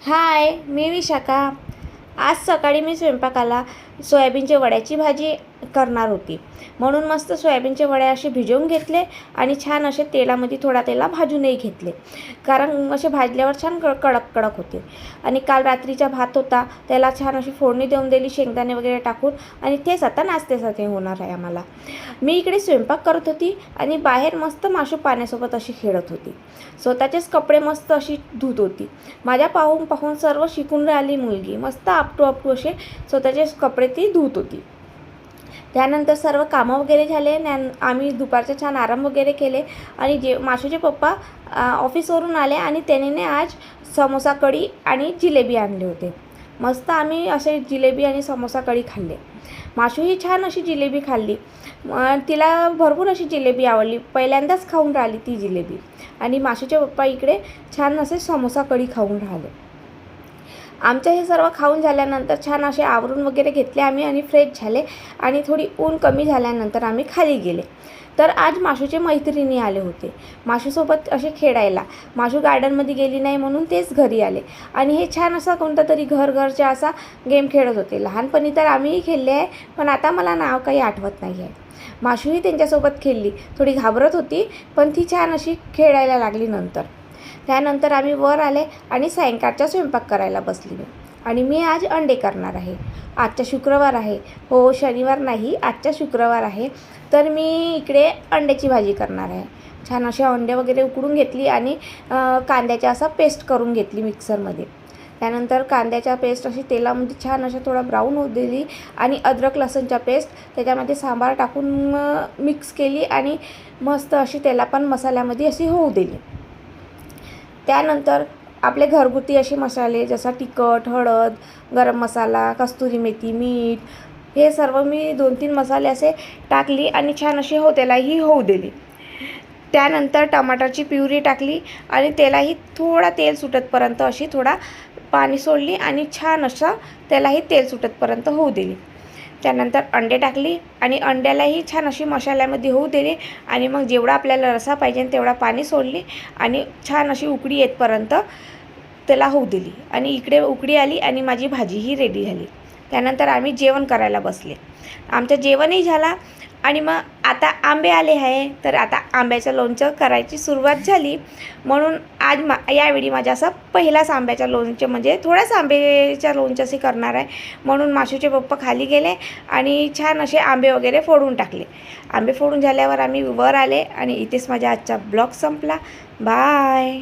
हाय, मी विशाखा. आज सकाळी मी स्वयंपाकाला सोयाबीनच्या वड्याची भाजी करणार होती. म्हणून मस्त सोयाबीनचे वडे असे भिजवून घेतले आणि छान असे तेलामध्ये थोडा तेला भाजूनही घेतले, कारण असे भाजल्यावर छान कडक कडक होते. आणि काल रात्रीचा भात होता, त्याला छान अशी फोडणी देऊन दिली शेंगदाणे वगैरे टाकून, आणि तेच आता नाश्त्यासाठी होणार आहे आम्हाला. मी इकडे स्वयंपाक करत होती आणि बाहेर मस्त माशू पाण्यासोबत अशी खेळत होती. स्वतःचेच कपडे मस्त अशी धुत होती. माझ्या पाहून पाहून सर्व शिकून राहिली मुलगी. मस्त आपटू आपटू असे स्वतःचे कपडे ती धुत होती. त्यानंतर सर्व कामं वगैरे झाले. आम्ही दुपारचे छान आराम वगैरे केले आणि माशूचे पप्पा ऑफिसवरून आले आणि त्याने आज समोसा कढी आणि जिलेबी आणले होते. मस्त आम्ही असे जिलेबी आणि समोसा कढी खाल्ले. माशू ही छान अशी जिलेबी खाल्ली. तिला भरपूर अशी जिलेबी आवडली. पहिल्यांदाच खाऊन राहिली ती जिलेबी. आणि माशूचे पप्पा इकडे छान असे समोसा कढी खाऊन राहिले. आमचं हे सर्व खाऊन झाल्यानंतर छान असे आवरून वगैरे घेतले आम्ही आणि फ्रेश झाले. आणि थोडी ऊन कमी झाल्यानंतर आम्ही खाली गेले. तर आज माशूचे मैत्रिणी आले होते माशूसोबत असे खेळायला. माशू गार्डनमध्ये गेली नाही म्हणून तेच घरी आले आणि हे छान असा कोणता तरी घरच्या असा गेम खेळत होते. लहानपणी तर आम्हीही खेळले आहे, पण आता मला नाव काही आठवत नाही आहे. माशूही त्यांच्यासोबत खेळली. थोडी घाबरत होती, पण ती छान अशी खेळायला लागली. त्यानंतर आम्ही वर आले आणि सायंकाळचा स्वयंपाक करायला बसली. आणि मी आज अंडे करणार आहे. आजचा शुक्रवार आहे. हो, शनिवार नाही, आजचा शुक्रवार आहे. तर मी इकडे अंड्याची भाजी करणार आहे. छान असे अंडे वगैरे उकडून घेतली आणि कांद्याचा असा पेस्ट करून घेतली मिक्सरमध्ये. त्यानंतर कांद्याच्या पेस्ट अशी तेलामध्ये छान अशा थोडा ब्राऊन होऊ दिली आणि अद्रक लसूणचा पेस्ट त्याच्यामध्ये सांबार टाकून मिक्स केली आणि मस्त अशी त्याला पण मसाल्यामध्ये अशी होऊ दिली. त्यानंतर आपले घरगुती असे मसाले जसा तिखट, हळद, गरम मसाला, कस्तुरी मेथी, मीठ हे सर्व मी 2-3 मसाले असे टाकली आणि छान अशी त्यालाही होऊ दिली. त्यानंतर टमाटरची प्युरी टाकली आणि त्यालाही थोडा तेल सुटतपर्यंत अशी थोडा पाणी सोडली आणि छान असं त्यालाही तेल सुटतपर्यंत होऊ दिली. त्यानंतर अंडे टाकली आणि अंड्यालाही छान अशी मसाल्यामध्ये होऊ दिली आणि मग जेवढा आपल्याला रसा पाहिजे तेवढा पाणी सोडली आणि छान अशी उकळी येतपर्यंत त्याला होऊ दिली. आणि इकडे उकळी आली आणि माझी भाजीही रेडी झाली. त्यानंतर आम्ही जेवण करायला बसले. आमचं जेवणही झाला आणि मग आता आंबे आले आहे, तर आता आंब्याचं लोणचं करायची सुरुवात झाली. म्हणून आज यावेळी माझा असा पहिलाच आंब्याच्या लोणचं म्हणजे थोड्याच आंब्याच्या लोणचं करणार आहे. म्हणून माशूचे पप्पा खाली गेले आणि छान असे आंबे वगैरे फोडून टाकले. आंबे फोडून झाल्यावर आम्ही वर आले आणि इथेच माझा आजचा ब्लॉग संपला. बाय.